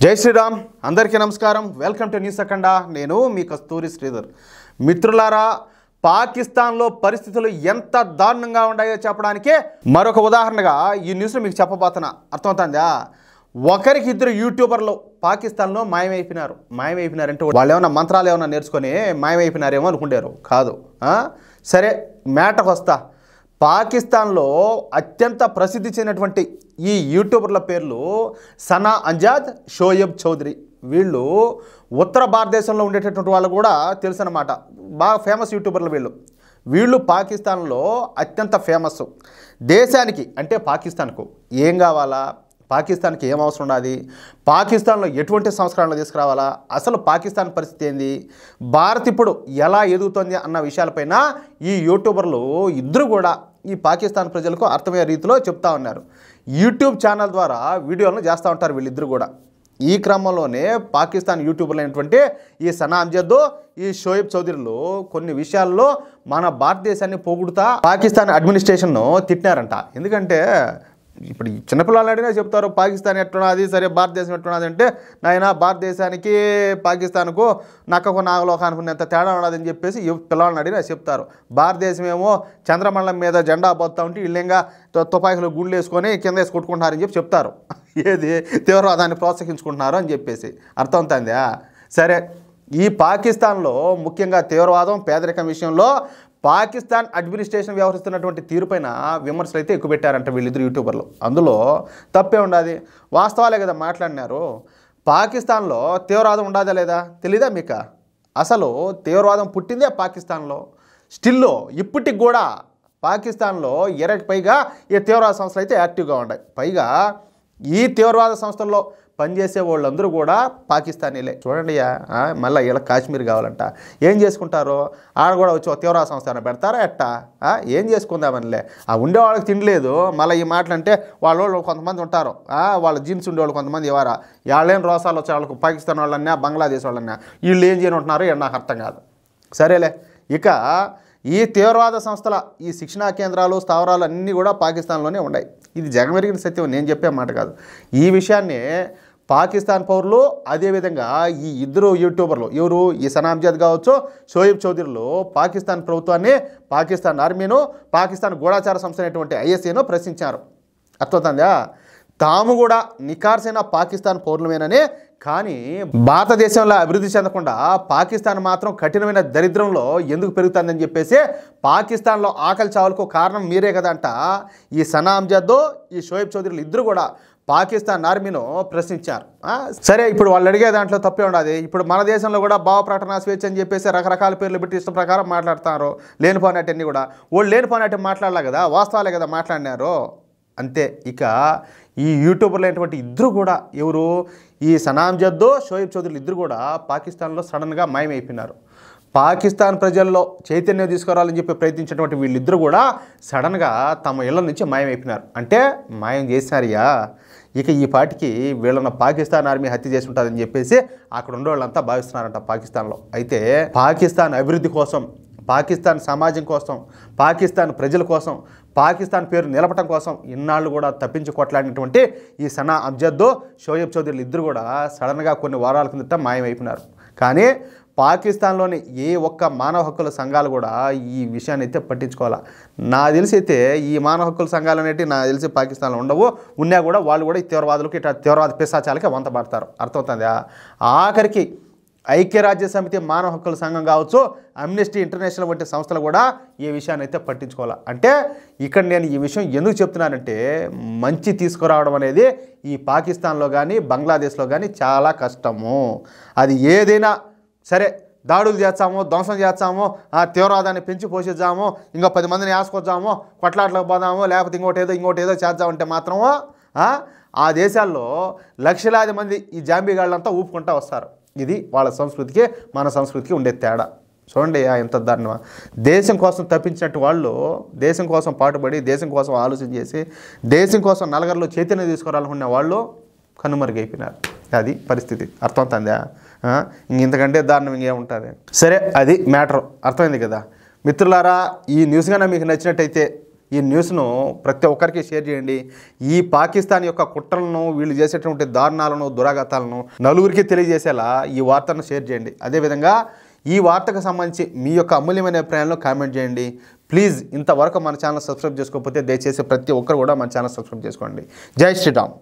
జై శ్రీరామ్ అందరికీ నమస్కారం వెల్కమ్ టు న్యూస్ అఖండ నేను మీ కస్తూరి శ్రీధర్ మిత్రులారా పాకిస్తాన్లో పరిస్థితులు ఎంత దారుణంగా ఉన్నాయో చెప్పడానికి మరొక ఉదాహరణగా ఈ న్యూస్ మీకు చెప్పబోతున్నా అర్థమవుతుందా ఒకరికి ఇద్దరు యూట్యూబర్లు పాకిస్తాన్లో మాయమైపోయినారంటే వాళ్ళు ఏమైనా మంత్రాలు ఏమైనా నేర్చుకొని మాయమైపోయినారేమో అనుకుంటారు కాదు సరే మ్యాటర్కి వస్తా పాకిస్తాన్లో అత్యంత ప్రసిద్ధి చెందినటువంటి ఈ యూట్యూబర్ల పేర్లు సనా అంజాద్ షోయబ్ చౌదరి వీళ్ళు ఉత్తర భారతదేశంలో ఉండేటటువంటి వాళ్ళు కూడా తెలుసు అన్నమాట బాగా ఫేమస్ యూట్యూబర్లు వీళ్ళు పాకిస్తాన్లో అత్యంత ఫేమస్ దేశానికి అంటే పాకిస్తాన్కు ఏం కావాలా పాకిస్తాన్కి ఏం అవసరం ఉన్నది పాకిస్తాన్లో ఎటువంటి సంస్కరణలు తీసుకురావాలా అసలు పాకిస్తాన్ పరిస్థితి ఏంది భారత్ ఇప్పుడు ఎలా ఎదుగుతుంది అన్న విషయాలపైన ఈ యూట్యూబర్లు ఇద్దరు కూడా ఈ పాకిస్తాన్ ప్రజలకు అర్థమయ్యే రీతిలో చెప్తా ఉన్నారు యూట్యూబ్ ఛానల్ ద్వారా వీడియోలను చేస్తూ ఉంటారు వీళ్ళిద్దరు కూడా ఈ క్రమంలోనే పాకిస్తాన్ యూట్యూబర్లు అయినటువంటి ఈ సనా అంజద్ ఈ షోయబ్ చౌదరిలు కొన్ని విషయాల్లో మన భారతదేశాన్ని పోగొడుతా పాకిస్తాన్ అడ్మినిస్ట్రేషన్ను తిట్టినారంట ఎందుకంటే ఇప్పుడు చిన్నపిల్లలు అడిగినా చెప్తారు పాకిస్తాన్ ఎట్టున్నది సరే భారతదేశం ఎట్టున్నది అంటే నాయన భారతదేశానికి పాకిస్తాన్కు నక్కకు నాగలోకానికి ఉన్నంత తేడా ఉన్నదని చెప్పేసి పిల్లలను అడిగినా చెప్తారు భారతదేశం ఏమో చంద్రమండలం మీద జెండా పోతా ఉంటే ఇళ్ళంగా తుపాకులు గుండ్లు వేసుకొని కింద వేసి కొట్టుకుంటున్నారని చెప్పి చెప్తారు ఏది తీవ్రవాదాన్ని ప్రోత్సహించుకుంటున్నారు అని చెప్పేసి అర్థమవుతుందా సరే ఈ పాకిస్తాన్లో ముఖ్యంగా తీవ్రవాదం పేదరికం విషయంలో పాకిస్తాన్ అడ్మినిస్ట్రేషన్ వ్యవహరిస్తున్నటువంటి తీరుపైన విమర్శలు అయితే ఎక్కువ పెట్టారంట వీళ్ళిద్దరు యూట్యూబర్లు అందులో తప్పే ఉండదు వాస్తవాలే కదా మాట్లాడినారు పాకిస్తాన్లో తీవ్రవాదం ఉండదా లేదా తెలీదా మీకు అసలు తీవ్రవాదం పుట్టిందే పాకిస్తాన్లో స్టిల్లో ఇప్పటికి కూడా పాకిస్తాన్లో 20కి పైగా ఈ తీవ్రవాద సంస్థలు అయితే యాక్టివ్గా ఉన్నాయి పైగా ఈ తీవ్రవాద సంస్థల్లో పనిచేసే వాళ్ళందరూ కూడా పాకిస్తానీలే చూడండి మళ్ళీ ఇలా కాశ్మీర్ కావాలంట ఏం చేసుకుంటారు ఆడ కూడా వచ్చి తీవ్రవాద సంస్థ పెడతారా ఎట్టా ఏం చేసుకుందామనిలే ఉండేవాళ్ళకి తినలేదు మళ్ళీ ఈ మాటలు అంటే వాళ్ళు కొంతమంది ఉంటారు వాళ్ళ జీన్స్ ఉండేవాళ్ళు కొంతమంది ఎవరా వాళ్ళేం రోసాలు వచ్చే వాళ్ళకు పాకిస్తాన్ వాళ్ళన్నా బంగ్లాదేశ్ వాళ్ళన్నా వీళ్ళు ఏం చేయని ఉంటున్నారు నాకు అర్థం కాదు సరేలే ఇక ఈ తీవ్రవాద సంస్థల ఈ శిక్షణా కేంద్రాలు స్థావరాలు అన్నీ కూడా పాకిస్తాన్లోనే ఉన్నాయి ఇది జగమెరిగిన సత్యం నేను చెప్పే మాట కాదు ఈ విషయాన్ని పాకిస్తాన్ పౌరులు అదేవిధంగా ఈ ఇద్దరు యూట్యూబర్లు ఎవరు ఈ సనా అంజద్ కావచ్చు షోయబ్ చౌదరిలు పాకిస్తాన్ ప్రభుత్వాన్ని పాకిస్తాన్ ఆర్మీను పాకిస్తాన్ గూఢాచార సంస్థ అయినటువంటి ఐఎస్ఏను ప్రశ్నించారు అర్థమవుతుందా తాము కూడా నికార్సైన పాకిస్తాన్ పౌరులమేనని కానీ భారతదేశంలో అభివృద్ధి చెందకుండా పాకిస్తాన్ మాత్రం కఠినమైన దరిద్రంలో ఎందుకు పెరుగుతుందని చెప్పేసి పాకిస్తాన్లో ఆకలి చావులకు కారణం మీరే కదంట ఈ సనా అంజద్ ఈ షోయబ్ చౌదరిలు ఇద్దరు కూడా పాకిస్తాన్ ఆర్మీను ప్రశ్నించారు సరే ఇప్పుడు వాళ్ళు అడిగే దాంట్లో తప్పే ఉండదు ఇప్పుడు మన దేశంలో కూడా భావ ప్రకటన స్వేచ్ఛ అని చెప్పేసి రకరకాల పేర్లు పెట్టి ఇష్టం ప్రకారం మాట్లాడుతున్నారు లేనిపోయినట్టన్నీ కూడా వాళ్ళు లేనిపోయినట్టు మాట్లాడలే కదా వాస్తవాలే కదా మాట్లాడినారు అంతే ఇక ఈ యూట్యూబర్లు అయినటువంటి ఇద్దరు కూడా ఎవరు ఈ సనా అంజద్ షోయబ్ చౌదరిలు ఇద్దరు కూడా పాకిస్తాన్లో సడన్గా మాయమైపోయినారు పాకిస్తాన్ ప్రజల్లో చైతన్యం తీసుకురావాలని చెప్పి ప్రయత్నించినటువంటి వీళ్ళిద్దరూ కూడా సడన్గా తమ ఇళ్ల నుంచి మాయమైపోయినారు అంటే మాయం చేశారయ్యా ఇక ఈ పాటికి వీళ్ళన్న పాకిస్తాన్ ఆర్మీ హత్య చేసి ఉంటుందని చెప్పేసి అక్కడ ఉండే వాళ్ళంతా భావిస్తున్నారంట పాకిస్తాన్లో అయితే పాకిస్తాన్ అభివృద్ధి కోసం పాకిస్తాన్ సమాజం కోసం పాకిస్తాన్ ప్రజల కోసం పాకిస్తాన్ పేరు నిలపటం కోసం ఇన్నాళ్ళు కూడా తప్పించి కొట్లాడినటువంటి ఈ సనా అంజద్ షోయబ్ చౌదరిలు ఇద్దరు కూడా సడన్గా కొన్ని వారాల కిందట మాయమైపోయినారు కానీ పాకిస్తాన్లోని ఏ ఒక్క మానవ హక్కుల సంఘాలు కూడా ఈ విషయాన్ని అయితే పట్టించుకోవాలా నాకు తెలిసి అయితే ఈ మానవ హక్కుల సంఘాలు అనేవి నాకు తెలిసి పాకిస్తాన్లో ఉండవు ఉన్నా కూడా వాళ్ళు కూడా ఈ తీవ్రవాదులకు ఇట్లా తీవ్రవాద పిశాచాలకే వంతపడతారు అర్థమవుతుందా ఆఖరికి ఐక్యరాజ్య సమితి మానవ హక్కుల సంఘం కావచ్చు అమ్నెస్టీ ఇంటర్నేషనల్ వంటి సంస్థలు కూడా ఈ విషయాన్ని అయితే పట్టించుకోవాలి అంటే ఇక్కడ నేను ఈ విషయం ఎందుకు చెప్తున్నానంటే మంచి తీసుకురావడం అనేది ఈ పాకిస్తాన్లో కానీ బంగ్లాదేశ్లో కానీ చాలా కష్టము అది ఏదైనా సరే దాడులు చేస్తాము ధ్వంసం చేస్తాము తీవ్రవాదాన్ని పెంచి పోషిద్దాము ఇంకా 10 మందిని వేసుకొచ్చాము కొట్లాట్లకు పోదాము లేకపోతే ఇంకోటి ఏదో చేద్దామంటే మాత్రము ఆ దేశాల్లో లక్షలాది మంది ఈ జాంబీగాళ్ళంతా ఊపుకుంటూ వస్తారు ఇది వాళ్ళ సంస్కృతికి మన సంస్కృతికి ఉండే తేడా చూడండి ఎంత దారుణమా దేశం కోసం తప్పించినట్టు వాళ్ళు దేశం కోసం పాటుపడి దేశం కోసం ఆలోచన చేసి దేశం కోసం నలుగురిలో చైతన్యం తీసుకురావాలనుకునే వాళ్ళు కనుమరుగైపోయినారు అది పరిస్థితి అర్థమవుతుందా ఇంతకంటే దారుణం ఇంకేముంటుంది సరే అది మ్యాటర్ అర్థమైంది కదా మిత్రులారా ఈ న్యూస్ కన్నా మీకు నచ్చినట్టయితే ఈ న్యూస్ను ప్రతి ఒక్కరికి షేర్ చేయండి. ఈ పాకిస్తాన్ యొక్క కుట్రలను, వీళ్ళు చేసేటువంటి దారుణాలను, దురాఘాతాలను నలుగురికి తెలియజేసేలా ఈ వార్తను షేర్ చేయండి. అదేవిధంగా ఈ వార్తకు సంబంధించి మీ యొక్క అమూల్యమైన అభిప్రాయాలను కామెంట్ చేయండి. ప్లీజ్ ఇంతవరకు మన ఛానల్ సబ్స్క్రైబ్ చేసుకోకపోతే దయచేసి ప్రతి ఒక్కరు కూడా మన ఛానల్ సబ్స్క్రైబ్ చేసుకోండి. జై శ్రీరామ్.